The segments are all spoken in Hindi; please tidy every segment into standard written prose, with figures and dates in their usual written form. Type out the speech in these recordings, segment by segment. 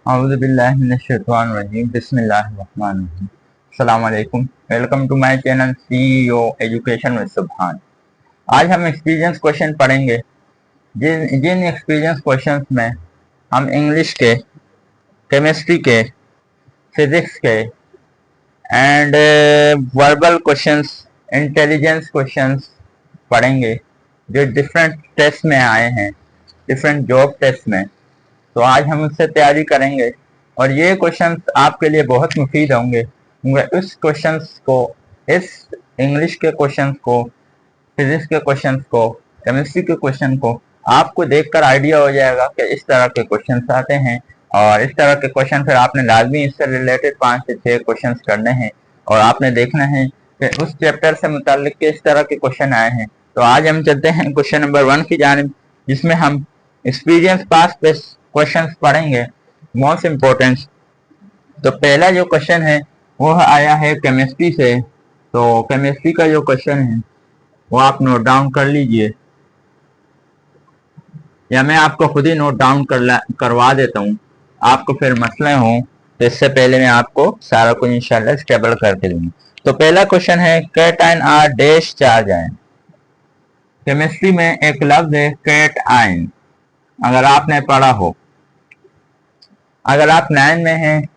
औज़ुबिल्लाहिमिनश्शैतानिर्रजीम बिस्मिल्लाहिर्रहमानिर्रहीम। अस्सलाम वालेकुम। Welcome to my channel CEO education with Subhan. आज हम एक्सपीरियंस क्वेश्चन पढ़ेंगे। जिन जिन एक्सपीरियंस क्वेश्चंस में हम इंग्लिश के, केमिस्ट्री के, फिजिक्स के and verbal questions, intelligence questions पढ़ेंगे जो डिफरेंट टेस्ट में आए हैं, डिफरेंट जॉब टेस्ट में। तो आज हम उससे तैयारी करेंगे और ये क्वेश्चंस आपके लिए बहुत मुफीद होंगे। इस क्वेश्चंस को, इस इंग्लिश के क्वेश्चंस को, फिजिक्स के क्वेश्चंस को, केमिस्ट्री के क्वेश्चन को आपको देखकर आइडिया हो जाएगा कि इस तरह के क्वेश्चंस आते हैं और इस तरह के क्वेश्चन फिर आपने लाजमी इससे रिलेटेड 5 से 6 क्वेश्चंस करने हैं और आपने देखना है कि उस चैप्टर से मुताल्लिक किस तरह के क्वेश्चन आए हैं। तो आज हम चलते हैं क्वेश्चन नंबर 1 की जानिब, जिसमें हम एक्सपीरियंस पास्ट बेस्ड क्वेश्चंस पढ़ेंगे, मोस्ट इम्पोर्टेंट। तो पहला जो क्वेश्चन है वो आया है केमिस्ट्री से। तो केमिस्ट्री का जो क्वेश्चन है वो आप नोट डाउन कर लीजिए, या मैं आपको खुद ही नोट डाउन करवा देता हूँ, आपको फिर मसले हों तो इससे पहले मैं आपको सारा कुछ इंशाल्लाह स्टेबल करके दूंगा। तो पहला क्वेश्चन है cation are dash charge ion. Chemistry में एक लफ्ज है कैट आयन, अगर आपने पढ़ा हो, अगर आप 9 में हैं,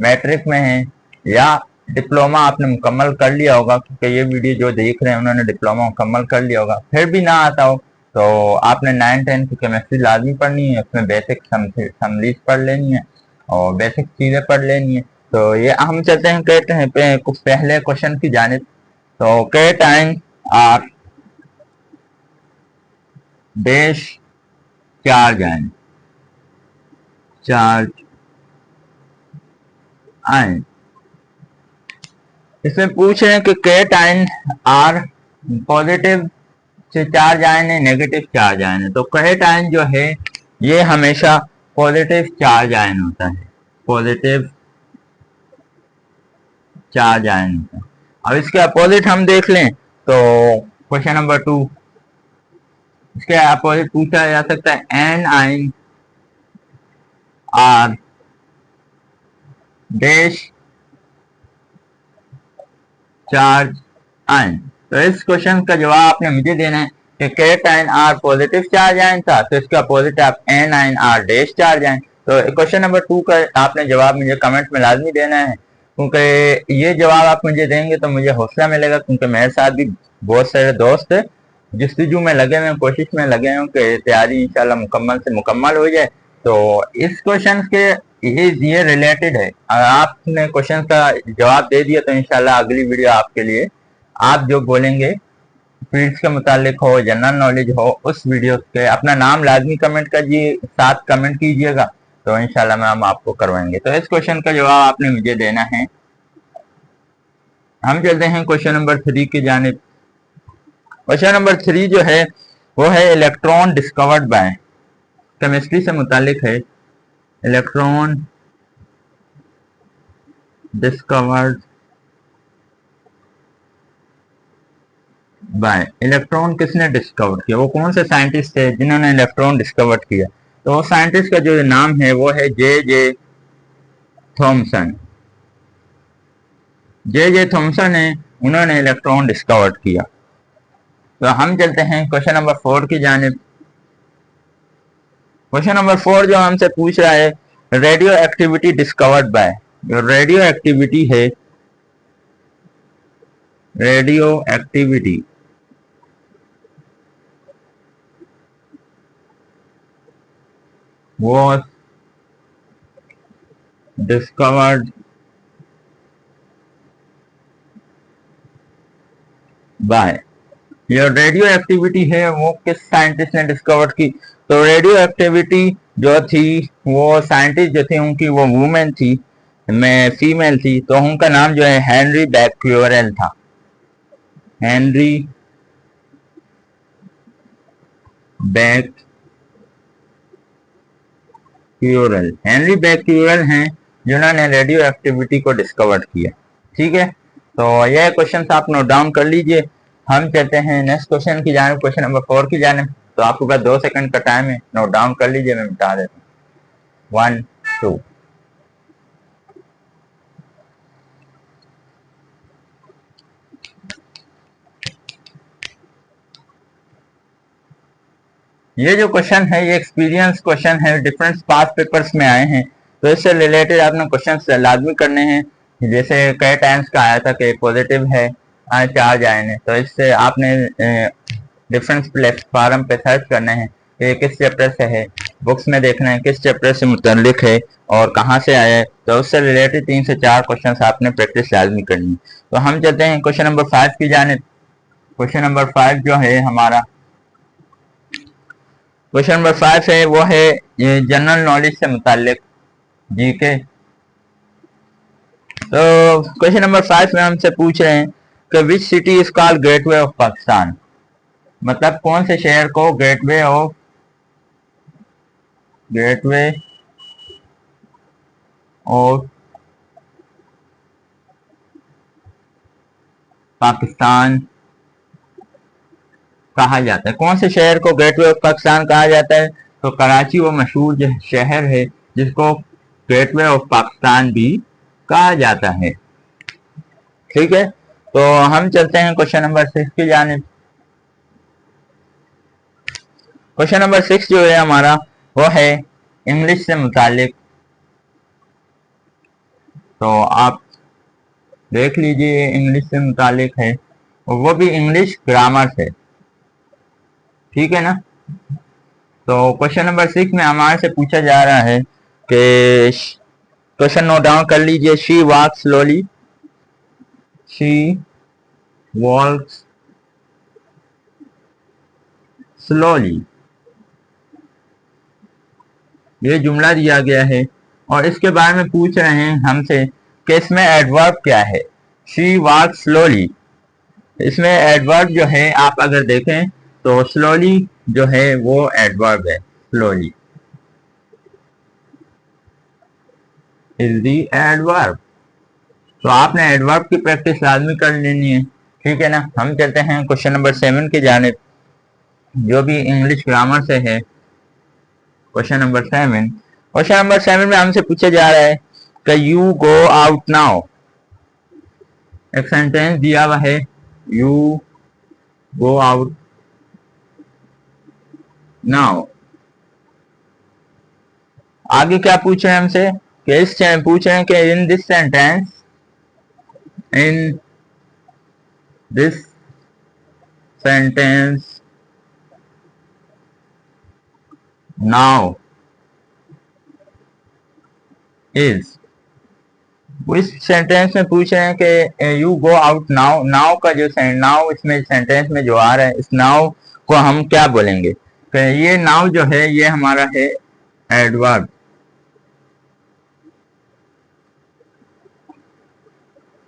मैट्रिक में हैं या डिप्लोमा आपने मुकम्मल कर लिया होगा, क्योंकि ये वीडियो जो देख रहे हैं उन्होंने डिप्लोमा मुकम्मल कर लिया होगा, फिर भी ना आता हो तो आपने 9-10 की केमिस्ट्री लाजमी पढ़नी है। उसमें बेसिक समरीज पढ़ लेनी है और बेसिक चीज़ें पढ़ लेनी है। तो ये हम चलते हैं कहते हैं पहले क्वेश्चन की जानिब। तो cation are dash charge ion, charge ion. इसमें पूछ रहे हैं कि कैटाइन आर पॉजिटिव से चार्ज आयन है, नेगेटिव चार्ज आयन है। तो कैटाइन जो है ये हमेशा पॉजिटिव चार्ज आयन होता है, पॉजिटिव चार्ज आयन होता है। अब इसके अपोजिट हम देख लें तो क्वेश्चन नंबर 2, इसके अपोजिट पूछा जा सकता है anion are dash charge ion. तो इस क्वेश्चन का जवाब आपने मुझे देना है कि cation are positive charge ion था, तो इसका अपोजिट आप anion are dash charge ion. तो क्वेश्चन नंबर 2 का आपने जवाब मुझे कमेंट में लाजमी देना है, क्योंकि ये जवाब आप मुझे देंगे तो मुझे हौसला मिलेगा, क्योंकि मेरे साथ भी बहुत सारे दोस्त जस्तजू में लगे हुए हैं, कोशिश में लगे हैं कि तैयारी इंशाल्लाह मुकम्मल से मुकम्मल हो जाए। तो इस क्वेश्चन के ये रिलेटेड है, अगर आपने क्वेश्चन का जवाब दे दिया तो इंशाल्लाह अगली वीडियो आपके लिए, आप जो बोलेंगे फील्ड्स के मुतालिक हो, जनरल नॉलेज हो, उस वीडियो के अपना नाम लाजमी कमेंट कीजिए, साथ कमेंट कीजिएगा, तो इंशाल्लाह हम आपको करवाएंगे। तो इस क्वेश्चन का जवाब आपने मुझे देना है। हम चलते हैं क्वेश्चन नंबर 3 की जानिब। क्वेश्चन नंबर 3 जो है वो है इलेक्ट्रॉन डिस्कवर्ड बाय, केमिस्ट्री से मुतालिक है। इलेक्ट्रॉन डिस्कवर्ड बाय, इलेक्ट्रॉन किसने डिस्कवर किया, वो कौन से साइंटिस्ट थे जिन्होंने इलेक्ट्रॉन डिस्कवर किया। तो वो साइंटिस्ट का जो नाम है वो है जे थॉमसन। जे थॉमसन है, उन्होंने इलेक्ट्रॉन डिस्कवर किया। तो हम चलते हैं क्वेश्चन नंबर 4 की जानिब। क्वेश्चन नंबर 4 जो हमसे पूछ रहा है रेडियो एक्टिविटी डिस्कवर्ड बाय, जो रेडियो एक्टिविटी है, radio activity was discovered by, ये रेडियो एक्टिविटी है वो किस साइंटिस्ट ने डिस्कवर की। तो रेडियो एक्टिविटी जो थी वो साइंटिस्ट जो थे उनकी वो वुमेन थी, मैं फीमेल थी, तो उनका नाम जो है हेनरी बैक्यूरेल था। हेनरी बैक्यूरेल, हेनरी बैक्यूरेल हैं जिन्होंने रेडियो एक्टिविटी को डिस्कवर किया। ठीक है, तो यह क्वेश्चन आप नोट डाउन कर लीजिए। हम चलते हैं नेक्स्ट क्वेश्चन की जानिब, क्वेश्चन नंबर 4 की जानिब। तो आपके पास 2 सेकंड का टाइम है, नोट डाउन कर लीजिए, मैं बता देता हूँ। 1 2 ये जो क्वेश्चन है ये एक्सपीरियंस क्वेश्चन है, डिफरेंट पास पेपर्स में आए हैं, तो इससे रिलेटेड आपने क्वेश्चन लाजमी करने हैं। जैसे कई टाइम्स का आया था कि पॉजिटिव है चार्ज आए हैं, तो इससे आपने डिफरेंट प्लेटफॉर्म पे सर्च करने हैं कि किस चैप्टर से है, बुक्स में देखना है किस चैप्टर से मुतल्लिक है और कहाँ से आया है, तो उससे रिलेटेड 3 से 4 क्वेश्चन आपने प्रैक्टिस लाजमी करनी है। तो हम चलते हैं क्वेश्चन नंबर 5 की जानिब। क्वेश्चन नंबर 5 जो है हमारा, क्वेश्चन नंबर 5 है वो है जनरल नॉलेज से मुताल्लिक जी के। तो क्वेश्चन नंबर 5 में हमसे पूछ रहे हैं कि which city is called gateway of Pakistan, मतलब कौन से शहर को गेटवे ऑफ पाकिस्तान कहा जाता है, कौन से शहर को गेटवे ऑफ पाकिस्तान कहा जाता है? तो कराची वो मशहूर जो शहर है जिसको गेटवे ऑफ पाकिस्तान भी कहा जाता है। ठीक है, तो हम चलते हैं क्वेश्चन नंबर 6 की जानिब। क्वेश्चन नंबर 6 जो है हमारा वो है इंग्लिश से मुतालिक। तो आप देख लीजिए, इंग्लिश से मुतालिक है और वो भी इंग्लिश ग्रामर से। ठीक है ना। तो क्वेश्चन नंबर 6 में हमारे से पूछा जा रहा है कि क्वेश्चन नोट डाउन कर लीजिए। She walks slowly, she walks slowly, ये जुमला दिया गया है और इसके बारे में पूछ रहे हैं हमसे कि इसमें एडवर्ब क्या है। शी वॉक्स स्लोली, इसमें एडवर्ब जो है आप अगर देखें तो स्लोली जो है वो एडवर्ब है, स्लोली इज दी एडवर्ब। तो आपने एडवर्ब की प्रैक्टिस लाजमी कर लेनी है। ठीक है ना। हम चलते हैं क्वेश्चन नंबर 7 की जानिब, जो भी इंग्लिश ग्रामर से है। क्वेश्चन नंबर 7, क्वेश्चन नंबर 7 में हमसे पूछा जा रहा है कि यू गो आउट नाउ। एक सेंटेंस दिया हुआ है, यू गो आउट नाउ। आगे क्या पूछ रहे हैं हमसे कि इस पूछ रहे हैं कि in this sentence, in this sentence now is, इस सेंटेंस में पूछ रहे हैं कि you go out now, now का जो नाउ इसमें सेंटेंस में जो आ रहा है, इस नाउ को हम क्या बोलेंगे? तो ये नाउ जो है ये हमारा है एडवर्ब।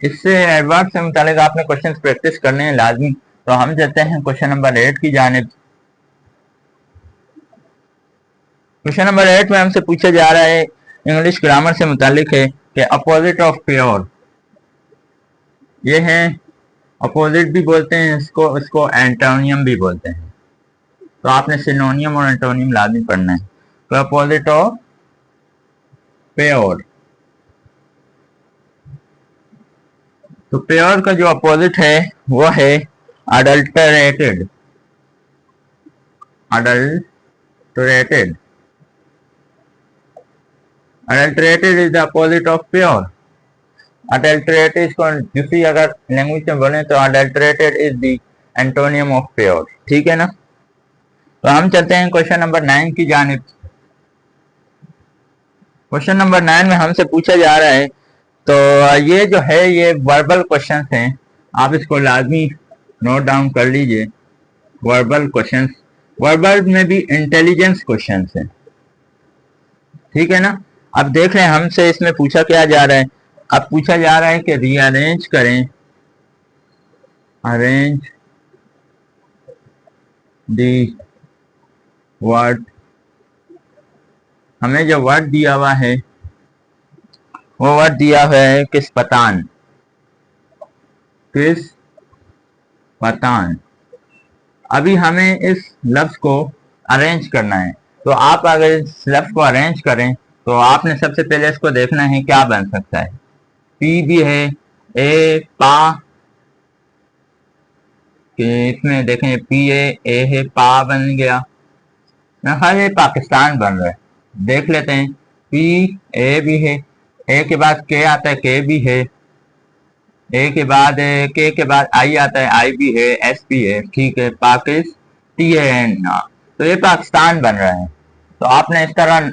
इससे एडवर्ब से मुतालिक आपने क्वेश्चन प्रैक्टिस करने हैं लाजमी। तो हम चलते हैं क्वेश्चन नंबर 8 की जानिब। क्वेश्चन नंबर 8 में हमसे पूछा जा रहा है, इंग्लिश ग्रामर से मुतालिक है कि अपोजिट ऑफ प्योर, ये है अपोजिट भी बोलते हैं इसको, इसको एंटोनियम भी बोलते हैं। तो आपने सिनोनियम और एंटोनियम लाजमी पढ़ना है। तो अपोजिट ऑफ प्योर, तो प्योर का जो अपोजिट है वो है adulterated, adulterated, adulterated is the opposite of pure. Adulterated इसको दूसरी अगर लैंग्वेज में बोले तो adulterated is the antonym of pure. ठीक है ना। तो हम चलते हैं क्वेश्चन नंबर 9 की जानिब। क्वेश्चन नंबर 9 में हमसे पूछा जा रहा है, तो ये जो है ये वर्बल क्वेश्चन हैं, आप इसको लाजमी नोट डाउन कर लीजिए। वर्बल क्वेश्चन, वर्बल में भी इंटेलिजेंस क्वेश्चन हैं। ठीक है ना। अब देख रहे हैं हमसे इसमें पूछा क्या जा रहा है। अब पूछा जा रहा है कि रीअरेंज करें, अरेंज दी वर्ड। हमें जो वर्ड दिया हुआ है वो वर्ड दिया हुआ है किस पतान, किस पतान। अभी हमें इस लफ्ज को अरेंज करना है। तो आप अगर इस लफ्ज को अरेंज करें तो आपने सबसे पहले इसको देखना है क्या बन सकता है। पी भी है, ए पा, कि इसमें देखें पी ए है, पा बन गया। हर ये पाकिस्तान बन रहा है। देख लेते हैं, पी ए भी है, ए के बाद के आता है, के भी है, ए के बाद के बाद आई आता है, आई भी है, एस भी है, ठीक है, पाकिस्तान। तो ये पाकिस्तान बन रहा है। तो आपने इस तरह,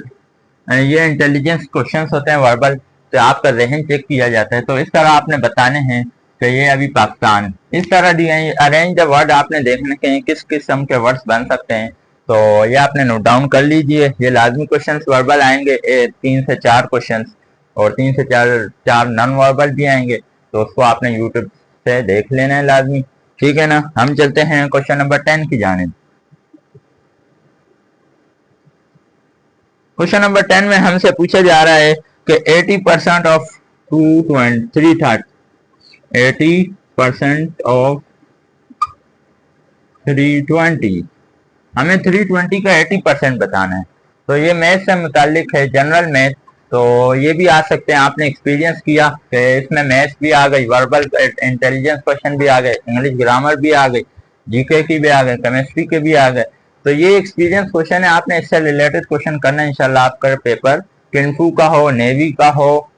ये इंटेलिजेंस क्वेश्चंस होते हैं वर्बल, तो आपका जहन चेक किया जाता है। तो इस तरह आपने बताने हैं कि ये अभी पाकिस्तान, इस तरह दिए अरेंज द वर्ड, आपने देखने के किस किस्म के वर्ड्स बन सकते हैं। तो ये आपने नोट डाउन कर लीजिए। ये लाजमी क्वेश्चंस वर्बल आएंगे, 3 से 4 क्वेश्चंस, और 3 से 4 नॉन वर्बल भी आएंगे। तो उसको आपने यूट्यूब से देख लेना है लाजमी, ठीक है ना। हम चलते हैं क्वेश्चन नंबर 10 की जानिब। क्वेश्चन नंबर 10 में हमसे पूछा जा रहा है कि 80% ऑफ 330, 80% ऑफ 320, हमें 320 का 80% बताना है। तो ये मैथ से मुतालिक है, जनरल मैथ। तो ये भी आ सकते हैं, आपने एक्सपीरियंस किया कि इसमें मैथ्स भी आ गई, वर्बल इंटेलिजेंस क्वेश्चन भी आ गए, इंग्लिश ग्रामर भी आ गई, जीके की भी आ गए, केमिस्ट्री के भी आ गए। तो ये एक्सपीरियंस क्वेश्चन है, आपने इससे रिलेटेड क्वेश्चन करना है इंशाल्लाह। आपका पेपर किन्फू का हो, नेवी का हो,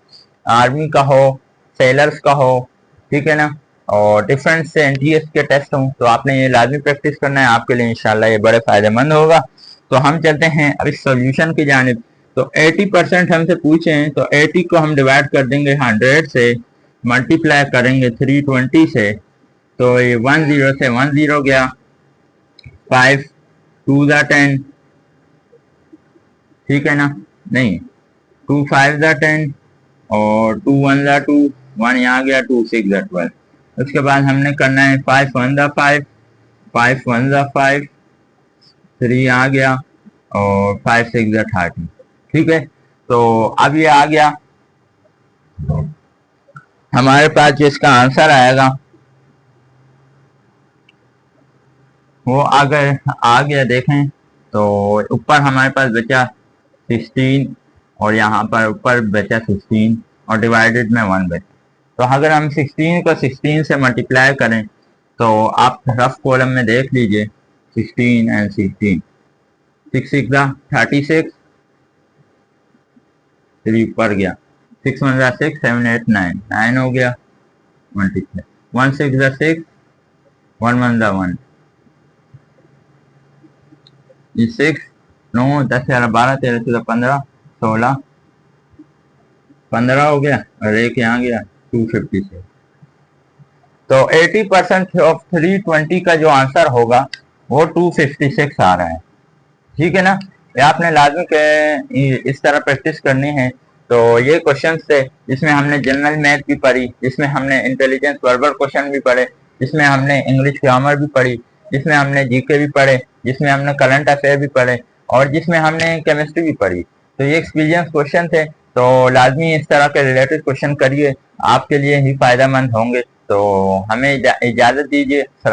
आर्मी का हो, सेलर्स का हो, ठीक है ना, और डिफरेंस से एनटीएस के टेस्ट हों, तो आपने ये लाजमी प्रैक्टिस करना है, आपके लिए इंशाल्लाह ये बड़े फायदेमंद होगा। तो हम चलते हैं अब इस सोल्यूशन की जानिब। तो 80% हमसे पूछे हैं, तो 80 को हम डिवाइड कर देंगे 100 से, मल्टीप्लाई करेंगे 320 से, तो ये 10 से 10 गया, 5 2 10, ठीक है ना, नहीं 2 5 10, और 2 1 2, 1 यहाँ गया, 2 6 12। उसके बाद हमने करना है 5 1 5, 5 1 5, 3 आ गया, और 5 6 30, ठीक है। तो अब ये आ गया हमारे पास, जो इसका आंसर आएगा वो अगर आ गया, देखें तो ऊपर हमारे पास बचा 16, और यहाँ पर ऊपर बचा 16, और डिवाइडेड में 1 बचा। तो अगर हम 16 को 16 से मल्टीप्लाई करें, तो आप रफ कॉलम में देख लीजिए, 16 एंड 16, 6 6 36, 3 ऊपर गया, 6 1 6, 7 8 9, 9 हो गया, मल्टीप्लाई 1 6 6, 1 1 1, ये 6 9 10 11 12 13 14 15 16 15 हो गया, और एक यहाँ गया 256। तो 80% ऑफ 320 का जो आंसर होगा वो 256 आ रहा है, ठीक है ना। ये आपने लाजमी के इस तरह प्रैक्टिस करनी है। तो ये क्वेश्चन थे जिसमें हमने जनरल मैथ भी पढ़ी, जिसमें हमने इंटेलिजेंस वर्बल क्वेश्चन भी पढ़े, जिसमें हमने इंग्लिश ग्रामर भी पढ़ी, जिसमें हमने जीके भी पढ़े, जिसमें हमने करंट अफेयर भी पढ़े, और जिसमें हमने केमिस्ट्री भी पढ़ी। तो ये एक्सपीरियंस क्वेश्चन थे। तो लाजमी इस तरह के रिलेटेड क्वेश्चन करिए, आपके लिए ही फायदेमंद होंगे। तो हमें इजाज़त दीजिए।